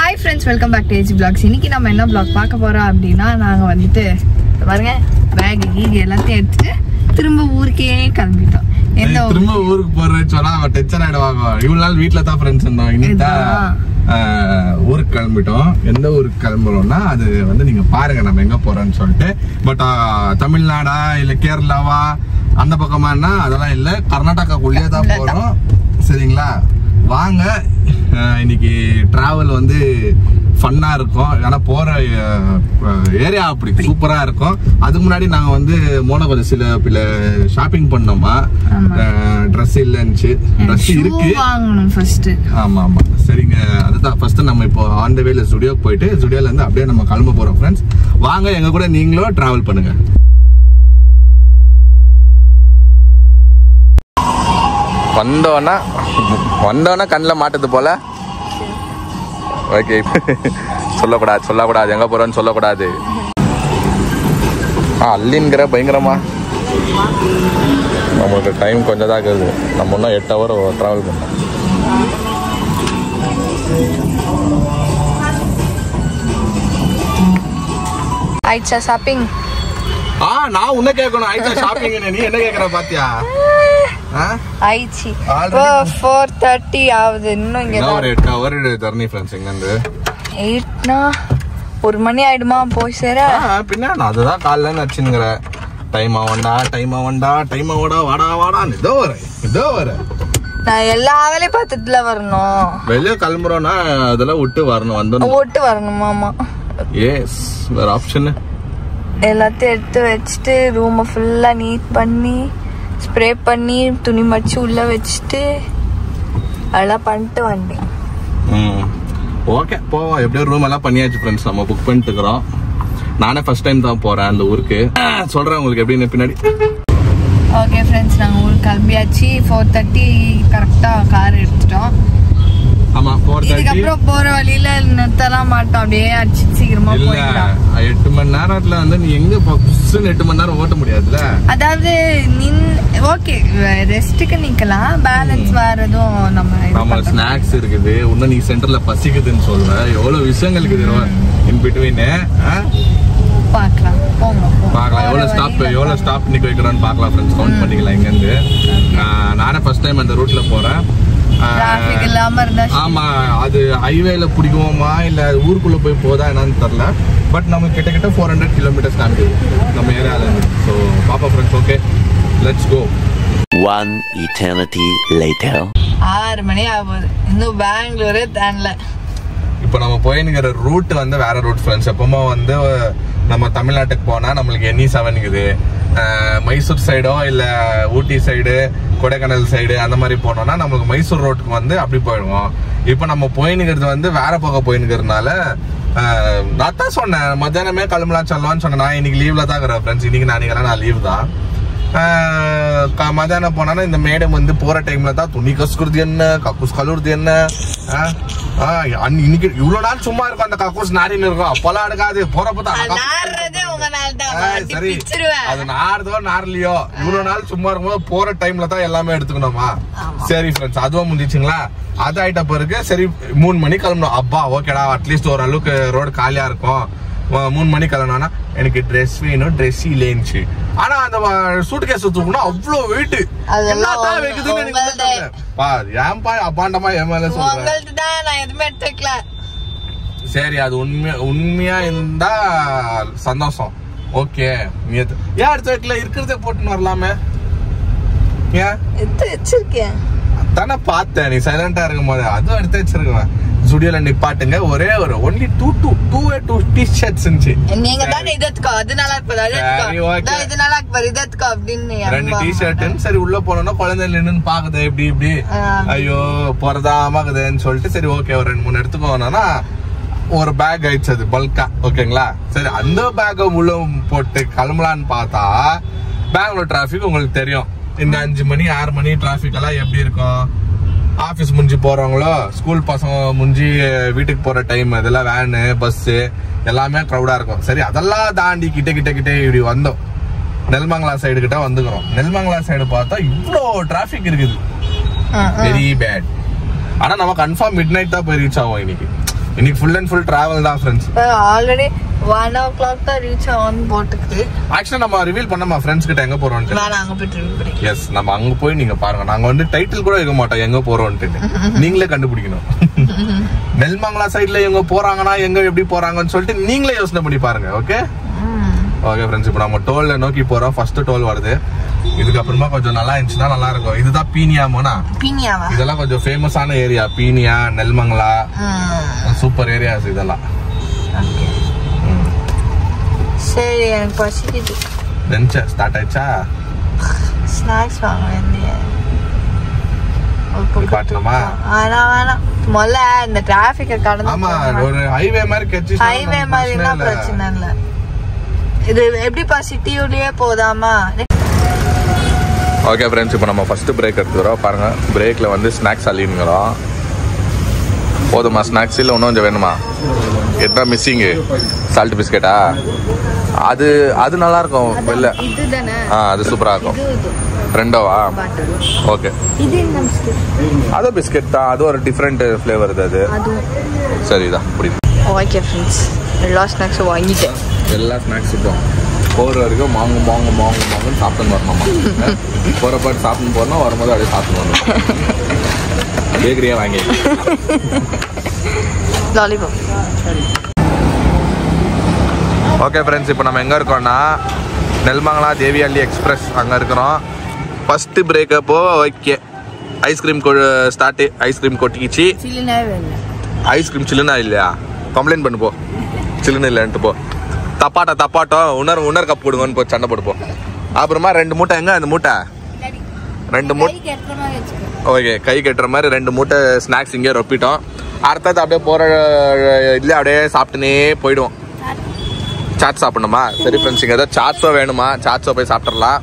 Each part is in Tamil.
Hi friends, welcome back to AG blogs. இன்னைக்கு நம்ம என்ன பிளாக் பார்க்க போறோம் அப்படின்னா, நாங்கள் வந்துட்டு பாருங்க பேக் கீக் எல்லாத்தையும் எடுத்துட்டு திரும்ப ஊருக்கே கிளம்பிட்டோம். திரும்ப ஊருக்கு போறேன்னு சொன்னா அவன் டென்ஷன் ஆயிடுவாங்க. இவ்வளவு நாள் வீட்டுல தான் ஃப்ரெண்ட்ஸ் இருந்தோம், இன்னைக்கு ஊருக்கு கிளம்பிட்டோம். எந்த ஊருக்கு கிளம்புறோம்னா அது வந்து நீங்க பாருங்க நம்ம எங்க போறோம்னு சொல்லிட்டு. பட் தமிழ்நாடா இல்ல கேரளாவா அந்த பக்கமானா அதெல்லாம் இல்ல, கர்நாடகாக்குள்ளேயே தான் போறோம். சரிங்களா, வாங்க. இன்னைக்கு டிராவல் வந்து ஃபன்னா இருக்கும். ஏன்னா போற ஏரியா அப்படி சூப்பரா இருக்கும். அதுக்கு முன்னாடி நாங்க வந்து மோனோபதி சில ஷாப்பிங் பண்ணோமா, ட்ரெஸ் இல்லைன்னு. ட்ரெஸ் இருக்கு, ஆமா ஆமா. சரிங்க, அதுதான் ஃபர்ஸ்ட் நம்ம இப்போ ஆன் த வேல ஸ்டுடியோ போயிட்டு ஸ்டுடியோல இருந்து அப்படியே நம்ம கிளம்ப போறோம். ஃப்ரெண்ட்ஸ் வாங்க, எங்க கூட நீங்களும் டிராவல் பண்ணுங்க. வந்தோன்னா கண்ணில் மாட்டது போல. ஓகே, சொல்லக்கூடாது எங்க போறோன்னு சொல்லக்கூடாது. அல்லின்கிற பயங்கரமா நம்மளுக்கு டைம் கொஞ்சம் தான் இருக்குது. நம்ம இன்னும் 8 hour டிராவல் பண்ணோம். ஆயிடுச்சா ஷாப்பிங்? நான் உன்ன கேட்கணும், ஆயிடுச்சா ஷாப்பிங்? நீ என்ன கேட்கற பாத்தியா? ஆயிடுச்சு, 4:30 ஆகுது. இன்னும் இங்க ஒரு 8 hour ஜர்னி ஃப்ரெண்ட்ஸ். எங்க இருந்து 8னா 1 மணி ஆயிடுமா போய் சேர? பின்ன நான் அதுதான் காலைல வச்சுங்கிற டைம் ஆவண்டா வாடா இதோ வர நான் எல்லா வேலையும் பார்த்துட்டுல வரணும். வெளியே கிளம்புறோம்னா அதெல்லாம் விட்டு வரணும். ஆமா. எஸ், வேற ஆப்ஷன். எல்லாத்தையும் எடுத்து வச்சுட்டு ரூமை ஃபுல்லா நீட் பண்ணி ஸ்ப்ரே பண்ணி துணி மடிச்சு உள்ள வச்சுட்டு அதெல்லாம் பண்ணிட்டு வந்தேன். ஓகே, போவோம். எப்படியோ ரூம் எல்லாம் பண்ணியாச்சு ஃப்ரெண்ட்ஸ். நம்ம புக் பண்ணிட்டு இருக்கிறோம். நானே ஃபர்ஸ்ட் டைம் தான் போறேன் அந்த ஊருக்கு. சொல்றேன் உங்களுக்கு எப்படின்னு பின்னாடி. ஓகே ஃப்ரெண்ட்ஸ், நாங்கள் ஊருக்கு கிளம்பியாச்சு. 4:30 கரெக்டாக கார் எடுத்துட்டோம். ஆமா, 4:30. இதுக்கப்புறம் போற வழியில நிறுத்தலாம் மாட்டோம், அப்படியே அடிச்சு சீக்கிரமா போயிடலாம். 8 மணி நேரத்துல வந்து நீ எங்க 8 மணி நேரம் ஓட்ட முடியாதுல்ல. அதாவது ஓகே, ரெஸ்ட்டுக்கு நிக்கலாம், பேலன்ஸ் வரதும் நம்ம ஸ்நாக்ஸ் இருக்குது. இன்னும் நீ சென்டர்ல பசிக்குதுன்னு சொல்ற, எவ்வளவு விஷயங்கள் இருக்குது இன் பிட்வீன். பார்க்கலாம். எவ்வளவு ஸ்டாப் நிக்க வைக்கிறோன்னு பார்க்கலாம் ஃப்ரெண்ட்ஸ். கவுண்ட் பண்ணிக்கலாம் இங்க இருந்து. நானே ஃபர்ஸ்ட் டைம் அந்த ரூட்ல போறேன். ஆமா, அது ஹைவேல பிடிக்குவோமா இல்ல ஊருக்குள்ள போய் போதா என்னன்னு தெரியல. பட் நம்ம கிட்ட 400 kilometers காமிக்குது நம்ம ஏரியால இருந்து. ஸோ பாப்பா friends, okay let's go. 1 eternity later. 6 மணி ஆகுது, இன்னும் பெங்களூரே தாண்டல. இப்போ நம்ம போயினுங்கிற ரூட் வந்து வேற ரூட் ஃப்ரெண்ட்ஸ். எப்பவுமே வந்து நம்ம தமிழ்நாட்டுக்கு போனா நம்மளுக்கு NE7 இருக்குது. மைசூர் சைடோ இல்ல ஊட்டி சைடு, கொடைக்கானல் சைடு அந்த மாதிரி போனோம்னா நம்மளுக்கு மைசூர் ரோட்டுக்கு வந்து அப்படி போயிடுவோம். இப்போ நம்ம போயினுங்கிறது வந்து வேற பக்கம் போயினுங்கிறதுனால நான் தான் சொன்னேன் மத்தியானமே கிளம்பலாம் சொல்லலாம்னு சொன்னேன். நான் இன்னைக்கு லீவ்ல தான் இருக்கிறேன் ஃப்ரெண்ட்ஸ். இன்னைக்கு நான் லீவ் தான். மத்தியானம் போனா இந்த மேடம் வந்து போற டைம்ல தான் துணி கசுக்குறது என்ன, கக்கூஸ் கழுவுறது என்ன. இன்னைக்கு இவ்வளவு நாள் சும்மா இருக்கும், அந்த கக்கூஸ் நாரின்னு இருக்கும். அப்பெல்லாம் எடுக்காது, போறப்பதான் சரி. அது நாருதோ நாரலையோ, இவ்வளவு நாள் சும்மா இருக்கும்போது போற டைம்ல தான் எல்லாமே எடுத்துக்கணுமா. சரி ஃப்ரெண்ட்ஸ், அதுவும் முடிஞ்சிச்சுங்களா. அது ஆயிட்ட பிறகு சரி 3 மணி கிளம்பணும். அப்பா ஓகேடா, அட்லீஸ்ட் ஓரளவுக்கு ரோடு காலியா இருக்கும். 3 மணி கிளம்பினா எனக்கு ட்ரெஸ் வேணும், ட்ரெஸ் இல்லைன்னு. ஆனா அந்த சூட் கேஸ் தூக்கணும், அவ்வளவு வெயிட். ஏன்பா அப்பாண்டமா ஏமால சொல்றேன். சரி, அது உண்மையா இருந்தா சந்தோஷம். ஓகே, நீ ஏன் எடுத்து வைக்கல? இருக்கிறதே போட்டுன்னு வரலாமே. ஏன் எடுத்து வச்சிருக்கேன் தானே பார்த்தேன், நீ சைலண்டா இருக்கும் போது. அதுவும் எடுத்து வச்சிருக்கேன். ஸ்டுடியோல நிப்பாட்டுங்க, ஒரே ஒரு ஒன்லி 2 t-shirts இருந்துச்சு. நீங்க தானே இதத்துக்கோ அது நல்லா இருக்கு, இது நல்லா இருக்கு இதத்துக்கோ அப்படின்னு 2 t-shirt. சரி, உள்ள போனோம்னா குழந்தை நின்னு பாக்குது இப்படி ஐயோ போறதாமாக்குதுன்னு சொல்லிட்டு சரி ஓகே ஒரு 2-3 எடுத்துக்கோனா ஒரு பேக் ஆயிடுச்சு. அது பல்கா ஓகேங்களா. சரி, அந்த பேக்கை உள்ள போட்டு கிளம்பலான்னு பார்த்தா பெங்களூர் டிராபிக் உங்களுக்கு தெரியும். இந்த 5 மணி 6 மணி டிராபிக் எல்லாம் எப்படி இருக்கும்? ஆபீஸ் முடிஞ்சு போறவங்களோ, ஸ்கூல் பசங்க முடிஞ்சு வீட்டுக்கு போற டைம், இதெல்லாம் வேனு பஸ் எல்லாமே க்ரௌடா இருக்கும். சரி, அதெல்லாம் தாண்டி கிட்ட இப்படி வந்தோம். நெல்மங்கலா சைடு கிட்ட வந்துக்கிறோம். நெல்மங்கலா சைடு பார்த்தா இவ்வளோ டிராபிக் இருக்குது, வெரி பேட். ஆனா நம்ம கன்ஃபார்ம் மிட் நைட் தான் போய் ரீச் ஆகும் இன்னைக்கு. இன்னைக்கு ஃபுல் அண்ட் ஃபுல் டிராவல் தான் ஃப்ரெண்ட்ஸ். ஆல்ரெடி 1 o'clock தான் ரீச் ஆன் போட்டுக்குது. ஆக்சுவலா நம்ம ரிவீல் பண்ணோமா ஃப்ரெண்ட்ஸ் கிட்ட எங்க போறோம்னு? நான் அங்க போய் ரிவீல் பண்ணி. எஸ், நம்ம அங்க போய் நீங்க பாருங்க. நாங்க வந்து டைட்டில் கூட வைக்க மாட்டோம் எங்க போறோம்னு, நீங்களே கண்டுபிடிக்கணும். நெல்மங்கலா சைடுல எங்க போறாங்கன்னா எங்க எப்படி போறாங்கன்னு சொல்லிட்டு நீங்களே யோசனை பண்ணி பாருங்க. ஓகே ஓகே ஃப்ரெண்ட்ஸ், இப்போ நம்ம டோல்ல நோக்கி போறோம். ஃபர்ஸ்ட் டோல் வருது. இதுக்கப்புறமா கொஞ்சம் நல்லா இருந்துச்சுன்னா நல்லா இருக்கும். இதுதான் பீனியாமோனா? பீனியாவா? இதெல்லாம் கொஞ்சம் ஃபேமஸான ஏரியா. பீனியா, நெல்மங்கலா, சூப்பர் ஏரியாஸ் இதெல்லாம். சரி, எனக்கு பசிக்குது. லஞ்ச் ஸ்டார்ட் ஆயிடுச்சா? ஸ்நாக்ஸ் வாங்க வேண்டிய பாட்டுமா? வேணாம், முதல்ல இந்த டிராபிக்க கடந்து. ஆமா, ஒரு ஹைவே மாதிரி கட்சி. ஹைவே மாதிரினா பிரச்சனை இல்ல. இது எப்படிப்பா சிட்டியுலயே போதாமா? ஓகே ஃப்ரெண்ட்ஸ், இப்போ நம்ம ஃபர்ஸ்ட் பிரேக் எடுத்துக்கிறோம். பாருங்க, பிரேக்ல வந்து ஸ்நாக்ஸ் அள்ளினுங்கிறோம். போதுமா ஸ்நாக்ஸ்? இல்லை இன்னும் கொஞ்சம் வேணுமா? என்ன மிஸ்ஸிங்கு? சால்ட் பிஸ்கெட்டா? அது நல்லா இருக்கும் வெளில. அது சூப்பராக இருக்கும். ரெண்டோவா? ஓகே, அது பிஸ்கெட் தான். அது ஒரு டிஃப்ரெண்ட் ஃப்ளேவர் அது. சரிதான், பிடிக்கும். ஓகே ஃப்ரெண்ட்ஸ், எல்லா ஸ்நாக்ஸும் வாங்கிட்டேன். எல்லா ஸ்நாக்ஸுக்கும் போகிற வரைக்கும் மாங்குன்னு சாப்பிட்டு வரணுமா? போகிற பாட்டு சாப்பிட்டு போறோம், வரும்போது அப்படியே சாப்பிட்டு வரணும். பேக்கரியா வாங்கி லாலிபாப். ஓகே ஃப்ரெண்ட்ஸ், இப்போ நம்ம எங்கே இருக்கோம்னா நெல்மங்கலா தேவியள்ளி எக்ஸ்பிரஸ் அங்கே இருக்கிறோம். ஃபர்ஸ்ட் பிரேக்கப்போ ஓகே, ஐஸ்கிரீம் ஸ்டார்ட்டு. ஐஸ்கிரீம் கொட்டிக்கிச்சு. ஐஸ்கிரீம் சில்லுனா இல்லையா? கம்ப்ளைண்ட் பண்ணு போ, சில்லுன்னு இல்லைன்ட்டு போ. தப்பாட்டம் உணர் கப் கொடுங்கன்னு போ, சண்டை போடுப்போம். அப்புறமா 2 மூட்டை. எங்க அந்த மூட்டை? 2 மூட்டை. ஓகே, கை கட்டுற மாதிரி 2 மூட்டை ஸ்நாக்ஸ் இங்கே ரொப்பிட்டோம். அடுத்தது அப்படியே போகிற இதில் அப்படியே சாப்பிட்டுனே போயிடுவோம். சாட் சாப்பிடணுமா? சரி ஃப்ரெண்ட்ஸ், இங்கே ஏதாவது சாட்ஸோ வேணுமா? சாட்ஸோ போய் சாப்பிட்றலாம்.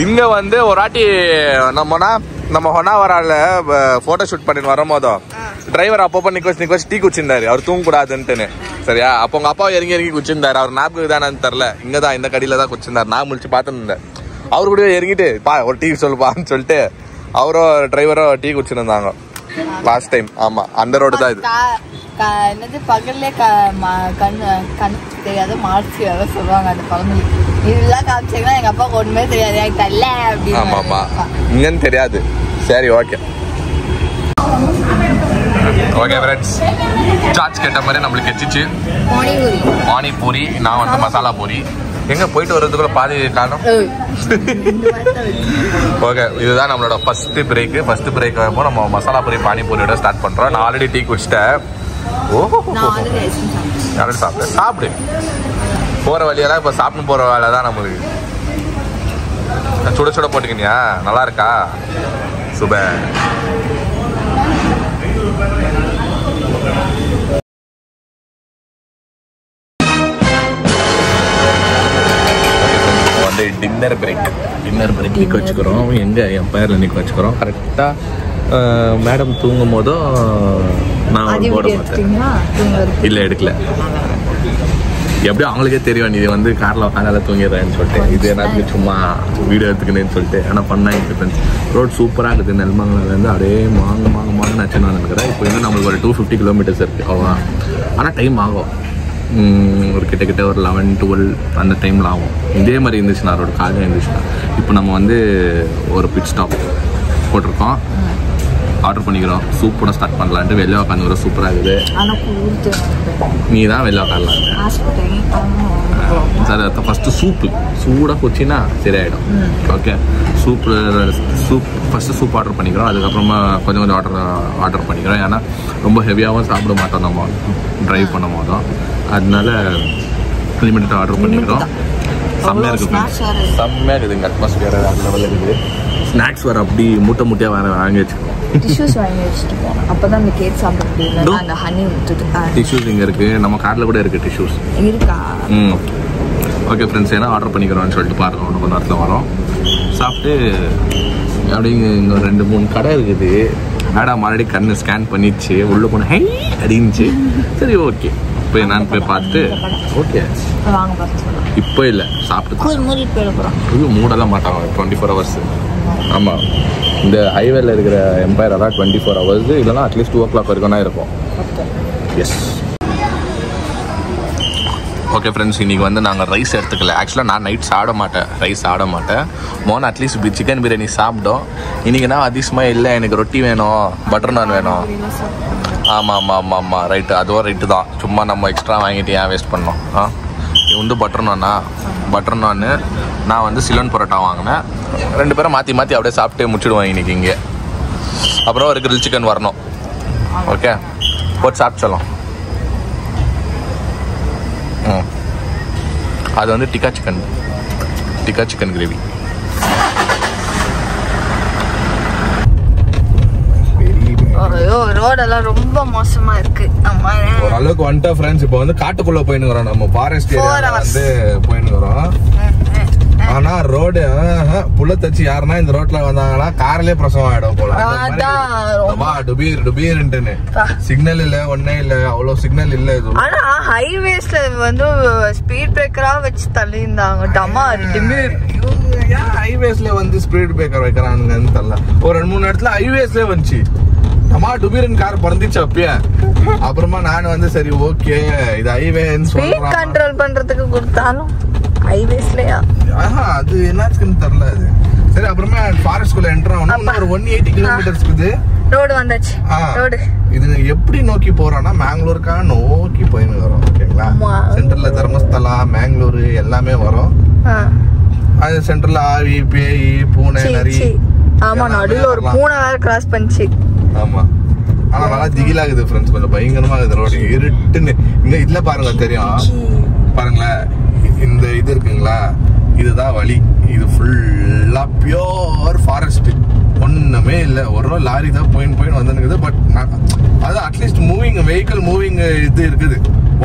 இங்கே வந்து ஒரு வாட்டி நம்ம ஹொனாவரால ஃபோட்டோ ஷூட் பண்ணிட்டு வரும்போதும் டிரைவர் அப்பப்போ நிக்க வச்சு டீ குச்சிருந்தாரு. அவர் தூங்கக்கூடாதுன்ட்டுன்னு. சரியா? அப்போ உங்க அப்பா இறங்கி குச்சிருந்தாரு. அவர் நாப்புக்கு தானு தெரில, இங்கே தான் இந்த கடியில தான் குச்சிருந்தாரு. நான் முழிச்சு பார்த்துருந்தேன். அவரு கூட இறங்கிட்டு பா ஒரு டீ சொல்லுப்பான்னு சொல்லிட்டு அவரோ டிரைவரோ டீ குச்சிருந்தாங்க லாஸ்ட் டைம். ஆமா, அந்த ரோடு தான் இது. என்னது பகல்லே கண் தெரியாத மார்ச்சி அதை சொல்லுவாங்க அந்த பழமொழி. இதெல்லாம் காமிச்சிங்கன்னா எங்க அப்பா ஒண்ணுமே தெரியாது, எனக்கு தரல அப்படின்னு. ஆமா ஆமா, இங்கன்னு தெரியாது. சரி, ஓகே ஓகே ஃப்ரெண்ட்ஸ், சார்ஜ் கேட்ட மாதிரி நம்மளுக்கு எச்சிச்சு பானிபூரி. நான் வந்து மசாலா பூரி. எங்க போயிட்டு வர்றதுக்குள்ள பாதி காணும். ஓகே, இதுதான் நம்மளோட ஃபர்ஸ்ட் பிரேக். ஃபர்ஸ்ட் பிரேக் வரும்போது நம்ம மசாலா பூரி பானிபூரியோட ஸ்டார்ட் பண்றோம். நான் ஆல்ரெடி டீ குடிச்சிட்டேன். ஆல்ரெடி சாப்பிடு. போற வழியெல்லாம் இப்ப சாப்பிட்டு போற வேலை தான் நம்மளுக்கு. சுட சுட போட்டுக்கினியா? நல்லா இருக்கா? சூப்பர். வந்து டின்னர் பிரேக் நிற்க வச்சுக்கிறோம். எங்க என் பேர்ல நிற்க வச்சுக்கிறோம். கரெக்டா மேடம் தூங்கும் போதும் நான் போட மாட்டேன். இல்லை, எடுக்கல. எப்படியும் அவங்களுக்கே தெரியும் நீ வந்து காரில் உட்காந்தால தூங்கிடுறேன்னு சொல்லிட்டு. இது எல்லாத்துக்கும் சும்மா வீடியோ எடுத்துக்கணுன்னு சொல்லிட்டு. ஆனால் பண்ணாங்க ஃப்ரெண்ட்ஸ். ரோட் சூப்பராக இருக்குது. நெல்மங்கலேருந்து அப்படியே மாங்கு நச்சுன்னு நினைக்கிறேன். இப்போ வந்து நம்மளுக்கு ஒரு 250 கிலோமீட்டர்ஸ் இருக்குது அவ்வளோதான். ஆனால் டைம் ஆகும். ஒரு கிட்டத்தட்ட ஒரு 11-12 அந்த டைமில் ஆகும். இதே மாதிரி இருந்துச்சுன்னா ரோடு காலையில் இருந்துச்சுன்னா. இப்போ நம்ம வந்து ஒரு பிட் ஸ்டாப் போட்டிருக்கோம். ஆர்டர் பண்ணிக்கிறோம். சூப்பராக ஸ்டார்ட் பண்ணலான்ட்டு. வெளியே உட்காந்து சூப்பராக இருக்குது. நீ தான் வெளியே உட்காரலாம். சார் ஃபஸ்ட்டு சூப்பு சூடாக குச்சின்னா சரியாயிடும். ஓகே, ஃபஸ்ட்டு சூப் ஆர்டர் பண்ணிக்கிறோம். அதுக்கப்புறமா கொஞ்சம் ஆர்டர் பண்ணிக்கிறோம். ஏன்னா ரொம்ப ஹெவியாகவும் சாப்பிட மாட்டோம் நம்ம ட்ரைவ் பண்ணும் போதும். அதனால லிமிட்டட் ஆர்டர் பண்ணிக்கிறோம். செம்மையாக இருக்குது. செம்மையாக இருக்குது. இங்கே அட்மாஸ்பியர் அந்த லெவலில் இருக்குது. ஸ்நாக்ஸ் வர அப்படி மூட்டையாக வேறு வாங்கி வச்சுக்கோம். டிஷ்யூஸ் வாங்கி வச்சுட்டு போனோம். அப்பதான் அந்த கேக் சாப்பிட முடியல. அந்த ஹனி விட்டுட்டு டிஷ்யூஸ் இங்கே இருக்குது. நம்ம கார்டில் கூட இருக்குது டிஷ்யூஸ். இருக்கா? ஓகே ஃப்ரெண்ட்ஸ், ஏன்னா ஆர்டர் பண்ணிக்கிறோம்னு சொல்லிட்டு பாருங்க. ஒன்று கொஞ்ச நேரத்தில் வரோம். சாப்பிட்டு அப்படிங்க இங்கே 2-3 கடை இருக்குது. மேடம் ஆல்ரெடி கண்ணு ஸ்கேன் பண்ணிடுச்சு. உள்ளே போன ஹை அப்படின்ச்சு. சரி, ஓகே போய் நான் போய் பார்த்துட்டு ஓகே வாங்க பார்த்து. இப்போ இல்லை, சாப்பிட்டு மூடெல்லாம் மாட்டாங்க 24 hours. ஆமாம், இந்த ஹைவேல இருக்கிற எம்பையரெல்லாம் 24 hours இல்லைனா அட்லீஸ்ட் 2 o'clock வரைக்கும் தான் இருக்கும். எஸ். ஓகே ஃப்ரெண்ட்ஸ், இன்றைக்கி வந்து நாங்கள் ரைஸ் எடுத்துக்கல. ஆக்சுவலாக நான் நைட் ரைஸ் சாப்பிட மாட்டேன். மோன் அட்லீஸ்ட் சிக்கன் பிரியாணி சாப்பிட்டோம். இன்றைக்கினா அதிகமாக இல்லை, எனக்கு ரொட்டி வேணும், பட்டர் நான் வேணும். ஆமாம் ரைட்டு, அதுவும் ரைட்டு தான். சும்மா நம்ம எக்ஸ்ட்ரா வாங்கிட்டு ஏன் வேஸ்ட் பண்ணோம்? இது வந்து பட்டர் நான் நான் வந்து சிலன் பரோட்டா வாங்கினேன். 2 பேரும் மாற்றி அப்படியே சாப்பிட்டு முடிச்சுடுவோம் இன்றைக்கி இங்கே. அப்புறம் ஒரு கிரில் சிக்கன் வரணும். ஓகே, போட்டு சாப்பிட்டு சொல்லலாம். அது வந்து டிக்கா சிக்கன் கிரேவி. ரோடெல்லாம் ரொம்ப மோசமா இருக்கு. ஓரளவுக்கு வந்துட்டோம் ஃப்ரெண்ட்ஸ். இப்போ வந்து காட்டுக்குள்ள போயின்னு நம்ம ஃபாரஸ்ட் ஏரியால வந்து போயின்னு. ஆனா ரோடு புள்ளத்தச்சு யாருன்னா இந்த ரோட்ல வந்தாங்கன்னா கார்லயே பிரசவம் ஆயிடும் போல. டுபீர்ன்ட்டுன்னு சிக்னல் இல்ல, ஒன்னே இல்ல, அவ்வளவு சிக்னல் இல்ல. இது ஆனா ஹைவேஸ்ல வந்து ஸ்பீட் பிரேக்கரா வச்சு தள்ளியிருந்தாங்க. ஹைவேஸ்ல வந்து ஸ்பீட் பிரேக்கர் வைக்கிறானுங்கன்னு தெரியல. ஒரு 2-3 இடத்துல ஹைவேஸ்ல வந்துச்சு. டுபீரன் கார் பறந்துச்சு அப்பயே. அப்புறமா நான் வந்து சரி ஓகே இது ஹைவேன்னு சொல்றேன், கண்ட்ரோல் பண்றதுக்கு கொடுத்தாலும் ஹைவேஸ்லயா அது என்னச்சுன்னு தெரியல. அது சரி. அப்புறமா ஃபாரஸ்ட் குள்ள என்டர் ஆகணும். ஒரு 180 கிலோமீட்டர்ஸ்க்கு ரோடு வந்தாச்சு. ரோடு இது எப்படி நோக்கி போறோம்னா மேங்களூருக்கா நோக்கி போயின்னு வரோம். ஓகேங்களா, சென்டர்ல தர்மஸ்தலா மேங்களூர் எல்லாமே வரும். அது சென்டர்ல ஆவி பேய் பூனை நரி. ஆமா, நடுவுல ஒரு பூனை வேற கிராஸ் பண்ணிச்சு. ஆமா, ஆனா நல்லா திகிலாகுது ஃப்ரெண்ட்ஸ். கொஞ்சம் பயங்கரமா இருக்குது ரோடு. இருட்டுன்னு இங்க இதுல பாருங்க தெரியும். பாருங்களேன், இந்த இது இருக்குங்களா, இதுதான் வழி. இது ஃபுல்லா பியோர் ஃபாரஸ்ட். ஒண்ணுமே இல்ல, ஒரு லாரி தான் போயின்னு வந்துருக்குது. பட் அது அட்லீஸ்ட் வெஹிக்கிள் மூவிங் இது இருக்குது.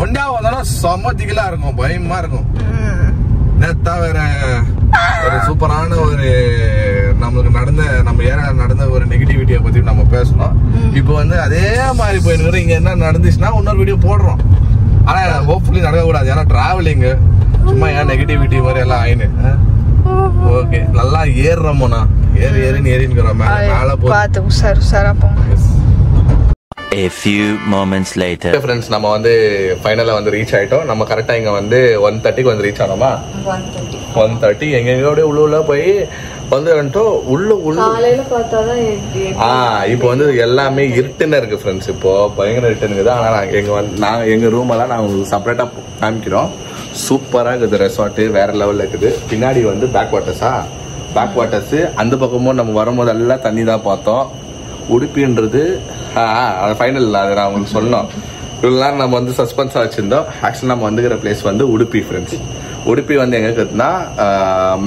ஒண்டா வந்தாலும் செம்ம திகிலா இருக்கும், பயமா இருக்கும். நேத்தா வேற ஒரு சூப்பரான ஒரு நம்மளுக்கு நம்ம ஏரியால நடந்த ஒரு நெகட்டிவிட்டியை பத்தி நம்ம பேசணும். இப்போ வந்து அதே மாதிரி போயின்னு இங்க என்ன நடந்துச்சுன்னா இன்னொரு வீடியோ போடுறோம். ஆனா ஹோப்ஃபுல்லி நடக்கக்கூடாது, ஏன்னா டிராவலிங் சும்மா ஏன் நெகட்டிவிட்டி மாதிரி எல்லாம் ஆயின்னு. ஓகே, நல்லா ஏறுறோம்னா ஏறின்னு மேல போய் உஷாரா போங்க. A few moments later. Friends, நம்ம வந்து ஃபைனலா வந்து ரீச் ஆயிட்டோம். நம்ம கரெக்டா இங்க வந்து 1:30க்கு வந்து ரீச் ஆனோமா. 1:30 எங்கெங்கோட உள்ள போய் வந்துட்டோம். காலையில பார்த்தாதான் இப்போ வந்து எல்லாமே இருட்டுன்னு இருக்கு ஃப்ரெண்ட்ஸ். இப்போ பயங்கர இருட்டுன்னு. ஆனா நாங்க எங்க ரூம் எல்லாம் நான் உங்களுக்கு செப்பரேட்டா காமிக்கிறோம். சூப்பரா இருக்குது ரெசார்ட், வேற லெவல்ல இருக்குது. பின்னாடி வந்து பேக் வாட்டர்ஸ். அந்த பக்கமும் நம்ம வரும்போது எல்லாம் தண்ணி தான் பார்த்தோம். உடுப்பின்றது ஃபைனல், அதை நான் உங்களுக்கு சொன்னோம். இவ்வளவு நேரம் நம்ம வந்து சஸ்பென்ஸா வச்சிருந்தோம். ஆக்சுவலா நம்ம வந்துக்கிற பிளேஸ் வந்து உடுப்பி ஃப்ரெண்ட்ஸ். உடுப்பி வந்து எங்க இருக்குதுன்னா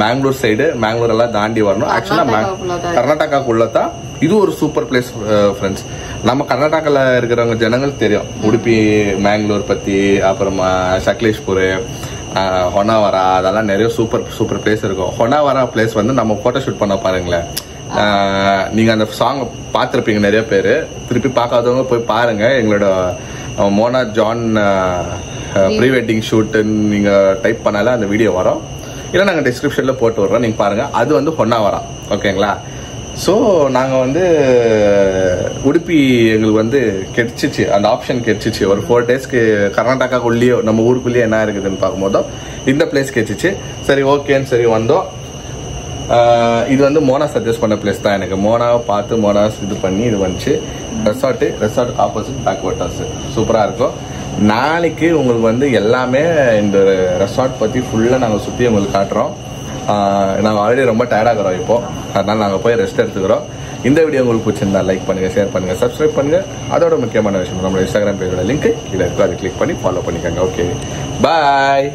மேங்களூர் சைடு. மேங்களூர் எல்லாம் தாண்டி வரணும். ஆக்சுவலா கர்நாடகாக்குள்ளதான். இது ஒரு சூப்பர் பிளேஸ் ஃப்ரெண்ட்ஸ். நம்ம கர்நாடகால இருக்கிறவங்க ஜனங்களுக்கு தெரியும் உடுப்பி மேங்களூர் பத்தி. அப்புறமா சக்லேஷ்பூர், ஹொனாவரா, அதெல்லாம் நிறைய சூப்பர் பிளேஸ் இருக்கும். ஹொனாவரா பிளேஸ் வந்து நம்ம போட்டோ ஷூட் பண்ண பாருங்களேன். நீங்க அந்த சாங் பார்த்திருப்பீங்க நிறைய பேரு. திருப்பி பார்க்காதவங்க போய் பாருங்க. எங்களோட Mona John pre wedding shoot நீங்க டைப் பண்ணால அந்த வீடியோ வரும். இல்லை நாங்கள் டிஸ்கிரிப்ஷன்ல போட்டு விடுறோம், நீங்க பாருங்க. அது வந்து ஹொன்னாவரா. ஓகேங்களா. ஸோ நாங்கள் வந்து உடுப்பி எங்களுக்கு வந்து கிடைச்சிச்சு, அந்த ஆப்ஷன் கிடைச்சிச்சு. ஒரு 4 டேஸ்க்கு கர்நாடகாக்குள்ளேயோ நம்ம ஊருக்குள்ளேயே என்ன இருக்குதுன்னு பார்க்கும்போது இந்த பிளேஸ் கிடைச்சிச்சு. சரி ஓகேன்னு சரி வந்தோம். இது வந்து மோனா சஜஸ்ட் பண்ண பிளேஸ் தான். எனக்கு மோனாவை பார்த்து மோனாஸ் இது பண்ணி இது வந்துச்சு. ரெசார்ட் ஆப்போசிட் பேக் வாட்டர்ஸ் சூப்பராக இருக்கும். நாளைக்கு உங்களுக்கு வந்து எல்லாமே இந்த ரெசார்ட் பற்றி ஃபுல்லாக நாங்கள் சுற்றி உங்களுக்கு காட்டுறோம். நாங்கள் ஆல்ரெடி ரொம்ப டயர்டாகிறோம் இப்போ, அதனால நாங்கள் போய் ரெஸ்ட் எடுத்துக்கிறோம். இந்த வீடியோ உங்களுக்கு பிடிச்சிருந்தா லைக் பண்ணுங்க, ஷேர் பண்ணுங்க, சப்ஸ்கிரைப் பண்ணுங்க. அதோட முக்கியமான விஷயம் நம்மளோட இன்ஸ்டாகிராம் பேஜோட லிங்க் கீழே இருக்கும், அதை கிளிக் பண்ணி ஃபாலோ பண்ணிக்கோங்க. ஓகே, பாய்.